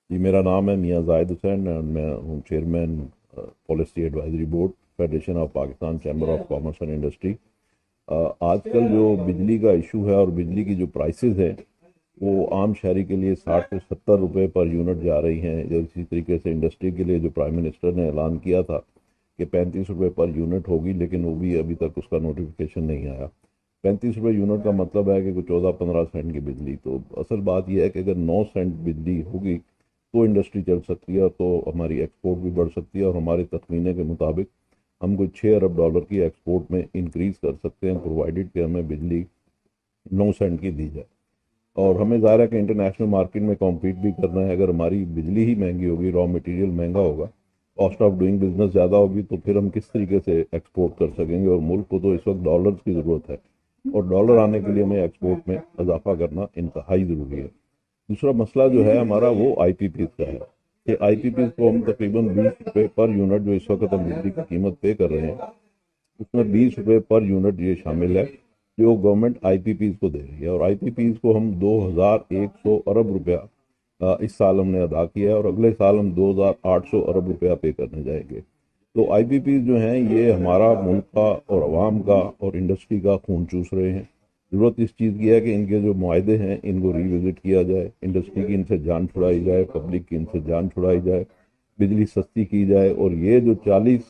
جی میرا نام ہے میاں زاہد حسین اور میں ہوں chairman policy advisory board federation of Pakistan chamber of commerce and industry. آج کل جو بجلی کا ایشو ہے اور بجلی کی جو پرائسز ہیں وہ عام شہری کے لیے 60 سے 70 روپے پر یونٹ جا رہی ہیں۔ جو اسی طریقے سے انڈسٹری کے لیے جو پرائم منسٹر نے اعلان کیا تھا کہ 35 روپے پر یونٹ ہوگی، لیکن وہ بھی ابھی تک اس کا نوٹیفیکیشن نہیں آیا۔ 35 روپے یونٹ کا مطلب ہے کہ 14-15 سینٹ کی بجلی۔ تو اصل بات یہ ہے کہ اگر 9 سینٹ بجلی ہوگی تو انڈسٹری چل سکتی ہے، اور تو ہماری ایکسپورٹ بھی بڑھ سکتی ہے، اور ہمارے تخمینے کے مطابق ہم کوئی $6 ارب کی ایکسپورٹ میں انکریز کر سکتے ہیں، پرووائڈڈ کہ ہمیں بجلی 9 سینٹ کی دی جائے۔ اور ہمیں ظاہر ہے کہ انٹرنیشنل مارکیٹ میں کمپیٹ بھی کرنا ہے۔ اگر ہماری بجلی ہی مہنگی ہوگی، را مٹیریل مہنگا ہوگا، کاسٹ آف ڈوئنگ بزنس زیادہ ہوگی، تو پھر ہم کس طریقے سے ایکسپورٹ کر سکیں گے؟ اور ملک کو تو اس وقت ڈالرز کی ضرورت ہے، اور ڈالر آنے کے لیے ہمیں ایکسپورٹ میں اضافہ کرنا انتہائی ضروری ہے۔ دوسرا مسئلہ جو ہے ہمارا وہ آئی پی پیز کا ہے کہ آئی پی پیز کو ہم تقریباً 20 روپے پر یونٹ، جو اس وقت ہم بجلی کی قیمت پے کر رہے ہیں، اس میں 20 روپے پر یونٹ یہ شامل ہے جو گورنمنٹ آئی پی پیز کو دے رہی ہے۔ اور آئی پی پیز کو ہم 2100 ارب روپیہ اس سال ہم نے ادا کیا ہے، اور اگلے سال ہم 2800 ارب روپیہ پے کرنے جائیں گے۔ تو آئی پی پیز جو ہیں یہ ہمارا ملک کا اور عوام کا اور انڈسٹری کا خون چوس رہے ہیں۔ ضرورت اس چیز کی ہے کہ ان کے جو معاہدے ہیں ان کو ری وزٹ کیا جائے، انڈسٹری کی ان سے جان چھڑائی جائے، پبلک کی ان سے جان چھڑائی جائے، بجلی سستی کی جائے، اور یہ جو 40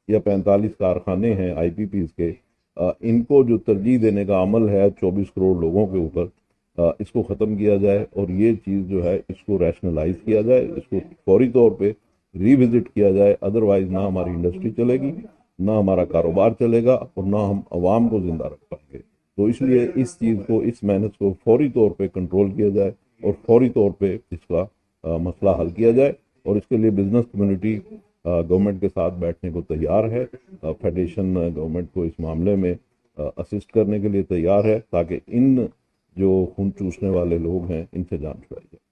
یا 45 کارخانے ہیں آئی پی پیز کے، ان کو جو ترجیح دینے کا عمل ہے 24 کروڑ لوگوں کے اوپر، اس کو ختم کیا جائے، اور یہ چیز جو ہے اس کو ریشنلائز کیا جائے، اس کو فوری طور پہ ری وزٹ کیا جائے۔ ادروائز نہ ہماری انڈسٹری چلے گی، نہ ہمارا کاروبار چلے گا، اور نہ ہم عوام کو زندہ رکھ پائیں گے۔ تو اس لیے اس چیز کو، اس محنت کو فوری طور پہ کنٹرول کیا جائے، اور فوری طور پہ اس کا مسئلہ حل کیا جائے۔ اور اس کے لیے بزنس کمیونٹی گورنمنٹ کے ساتھ بیٹھنے کو تیار ہے۔ فیڈریشن گورنمنٹ کو اس معاملے میں اسسٹ کرنے کے لیے تیار ہے، تاکہ ان جو خون چوسنے والے لوگ ہیں ان سے جان چھڑائی جائے۔